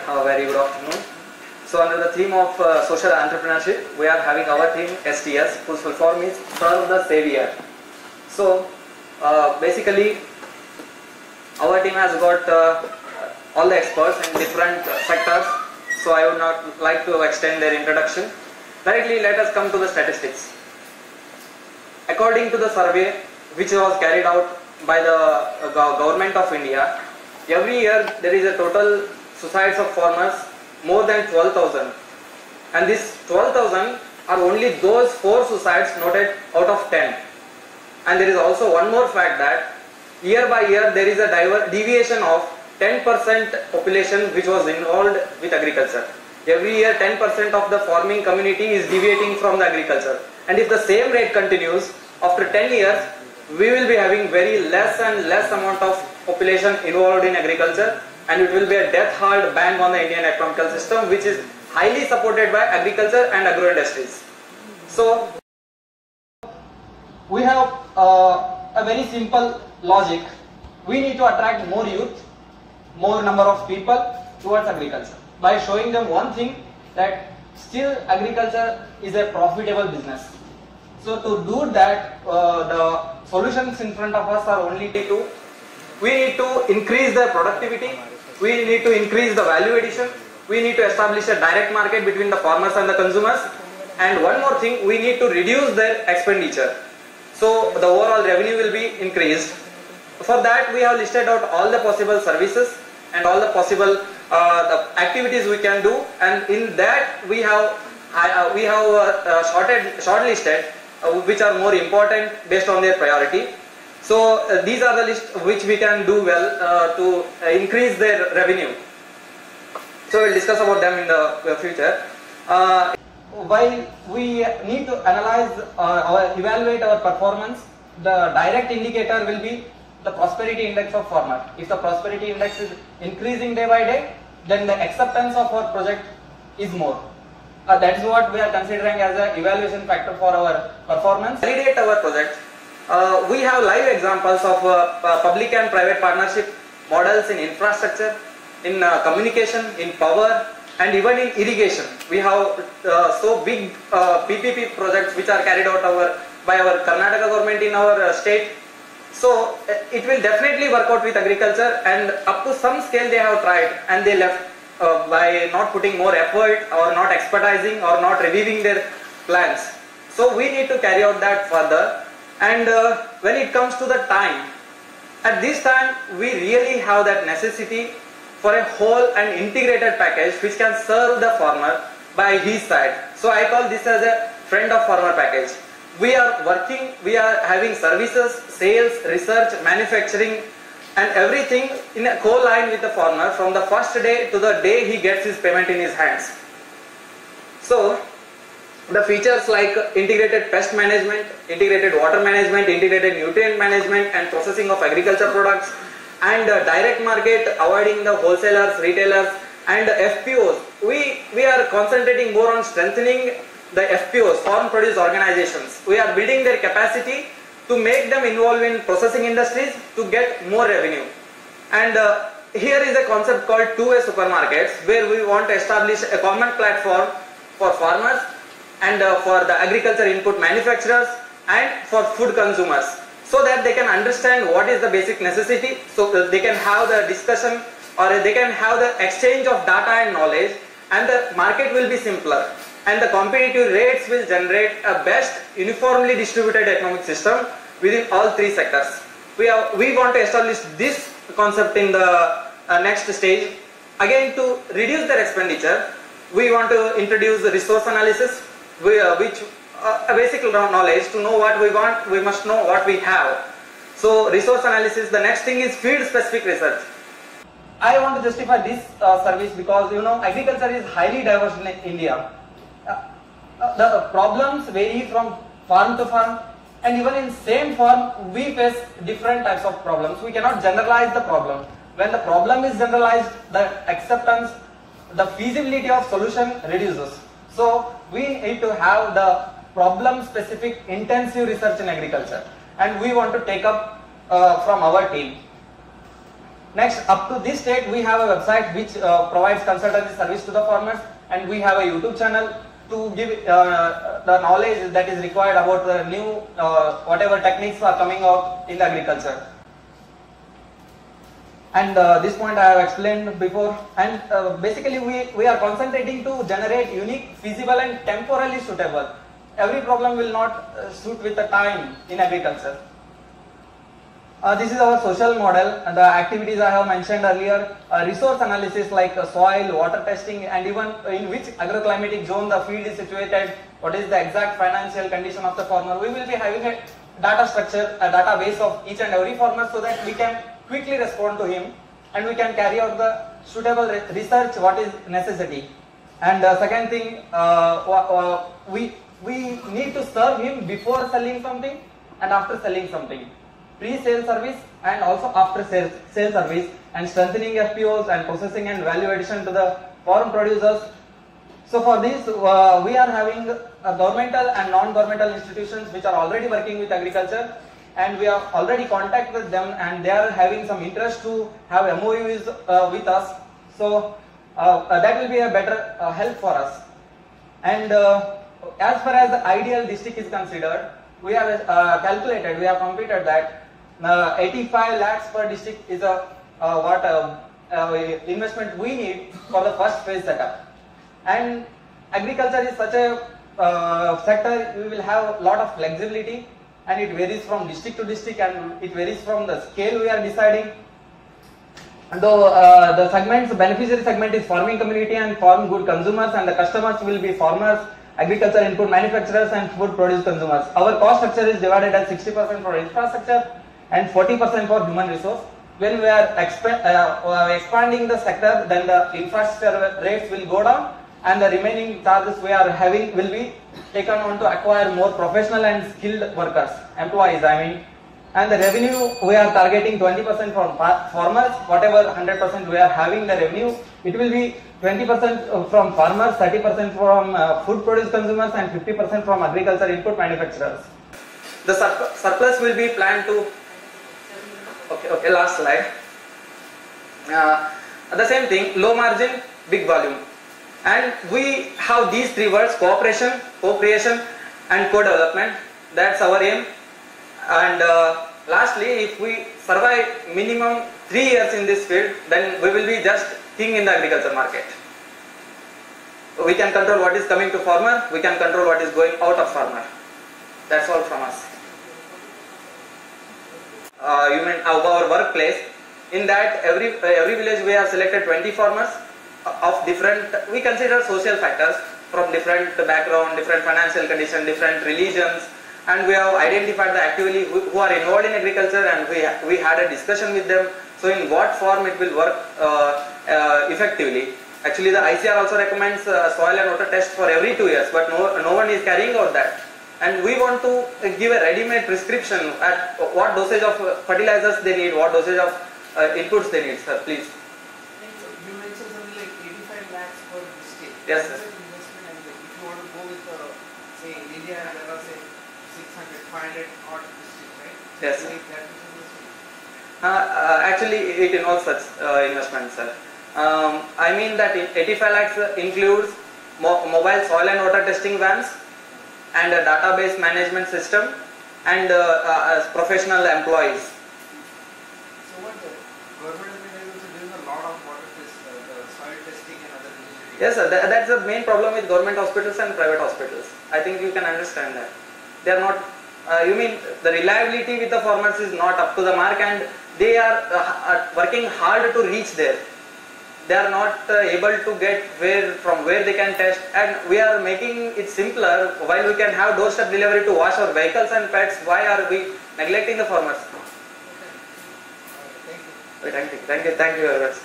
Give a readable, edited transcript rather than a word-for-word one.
Very good afternoon. So under the theme of social entrepreneurship, we are having our team STS, whose full form is Serve the Savior. So basically, our team has got all the experts in different sectors. So I would not like to extend their introduction. Directly, let us come to the statistics. According to the survey which was carried out by the government of India, every year there is a total suicides of farmers more than 12,000, and this 12,000 are only those 4 suicides noted out of 10. And there is also one more fact that year by year there is a deviation of 10% population which was involved with agriculture. Every year 10% of the farming community is deviating from the agriculture, and if the same rate continues, after 10 years we will be having very less and less amount of population involved in agriculture, and it will be a death hard bang on the Indian economical system, which is highly supported by agriculture and agro industries. So we have a very simple logic. We need to attract more youth, more number of people towards agriculture by showing them one thing, that still agriculture is a profitable business. So to do that, the solutions in front of us are only two. We need to increase the productivity, we need to increase the value addition, we need to establish a direct market between the farmers and the consumers, and one more thing, we need to reduce their expenditure. So the overall revenue will be increased. For that we have listed out all the possible services and all the possible the activities we can do, and in that we have shortlisted which are more important based on their priority. So these are the list which we can do well to increase their revenue. So we'll discuss about them in the future. While we need to analyze evaluate our performance, the direct indicator will be the prosperity index of farmer. If the prosperity index is increasing day by day, then the acceptance of our project is more. That is what we are considering as an evaluation factor for our performance. Validate our project. We have live examples of public and private partnership models in infrastructure, in communication, in power, and even in irrigation. We have so big PPP projects which are carried out by our Karnataka government in our state. So it will definitely work out with agriculture, and up to some scale they have tried and they left by not putting more effort or not expertising or not reviewing their plans. So we need to carry out that further. And when it comes to the time, at this time we really have that necessity for a whole and integrated package which can serve the farmer by his side. So I call this as a friend of farmer package. We are working, we are having services, sales, research, manufacturing, and everything in a co-line with the farmer from the first day to the day he gets his payment in his hands. So the features like integrated pest management, integrated water management, integrated nutrient management and processing of agriculture products, and direct market, avoiding the wholesalers, retailers, and FPOs. We are concentrating more on strengthening the FPOs, farm produce organizations. We are building their capacity to make them involved in processing industries to get more revenue. And here is a concept called two-way supermarkets, where we want to establish a common platform for farmers and for the agriculture input manufacturers and for food consumers, so that they can understand what is the basic necessity, so that they can have the discussion or they can have the exchange of data and knowledge, and the market will be simpler and the competitive rates will generate a best uniformly distributed economic system within all 3 sectors. We want to establish this concept in the next stage. Again, to reduce their expenditure, we want to introduce the resource analysis, which a basic knowledge. To know what we want, we must know what we have. So resource analysis. The next thing is field specific research. I want to justify this service because agriculture is highly diverse in India. The problems vary from farm to farm, and even in same farm we face different types of problems. We cannot generalize the problem. When the problem is generalized, the acceptance, the feasibility of solution reduces. So we need to have the problem specific intensive research in agriculture, and we want to take up from our team. Next, up to this state, we have a website which provides consultancy service to the farmers, and we have a YouTube channel to give the knowledge that is required about the new whatever techniques are coming out in agriculture. And this point I have explained before, and basically we are concentrating to generate unique, feasible and temporally suitable. Every problem will not suit with the time in agriculture. This is our social model, and the activities I have mentioned earlier, resource analysis like soil, water testing, and even in which agroclimatic zone the field is situated, what is the exact financial condition of the farmer. We will be having a data structure, a database of each and every farmer, so that we can quickly respond to him and we can carry out the suitable research what is necessity. And second thing, we need to serve him before selling something and after selling something. Pre-sale service and also after sale service, and strengthening FPOs and processing and value addition to the farm producers. So for this, we are having governmental and non-governmental institutions which are already working with agriculture, and we have already contacted them, and they are having some interest to have MOUs with us. So that will be a better help for us. And as far as the ideal district is considered, we have calculated, we have computed that 85 lakhs per district is investment we need for the first phase setup. And agriculture is such a sector, we will have a lot of flexibility, and it varies from district to district, and it varies from the scale we are deciding. Though the segments, beneficiary segment is farming community and farm good consumers, and the customers will be farmers, agriculture input manufacturers and food produce consumers. Our cost structure is divided as 60% for infrastructure and 40% for human resource. When we are expanding the sector, then the infrastructure rates will go down, and the remaining charges we are having will be taken on to acquire more professional and skilled workers, employees I mean. And the revenue we are targeting 20% from farmers, whatever 100% we are having the revenue, it will be 20% from farmers, 30% from food produce consumers and 50% from agriculture input manufacturers. The surplus will be planned to, okay, last slide. The same thing, low margin, big volume. And we have these three words: cooperation, co-creation and co-development. That's our aim. And lastly, if we survive minimum 3 years in this field, then we will be just king in the agriculture market. We can control what is coming to farmer, we can control what is going out of farmer. That's all from us. You mean our workplace. In that, every village we have selected 20 farmers of different, we consider social factors from different background, different financial condition, different religions, and we have identified the actively who are involved in agriculture, and we had a discussion with them. So in what form it will work effectively. Actually, the ICR also recommends soil and water test for every 2 years, but no one is carrying out that. And we want to give a ready-made prescription at what dosage of fertilizers they need, what dosage of inputs they need. Sir, please. You mentioned something like 85 lakhs per district. Yes, sir. Investment, and if you want to go with, say, in India, there are say 600, 500 odd districts, right? Yes, So sir. if that is investment. Actually, it involves such investment, sir. I mean that 85 lakhs includes mobile soil and water testing vans, and a database management system, and professional employees. So what the government is also doing a lot of water test, the soil testing and other engineering. Yes, sir. That's the main problem with government hospitals and private hospitals. I think you can understand that. They are not. You mean the reliability with the farmers is not up to the mark, and they are working hard to reach there. They are not able to get from where they can test, and we are making it simpler. While we can have doorstep delivery to wash our vehicles and pets, why are we neglecting the farmers? Okay. Thank you. Thank you very much.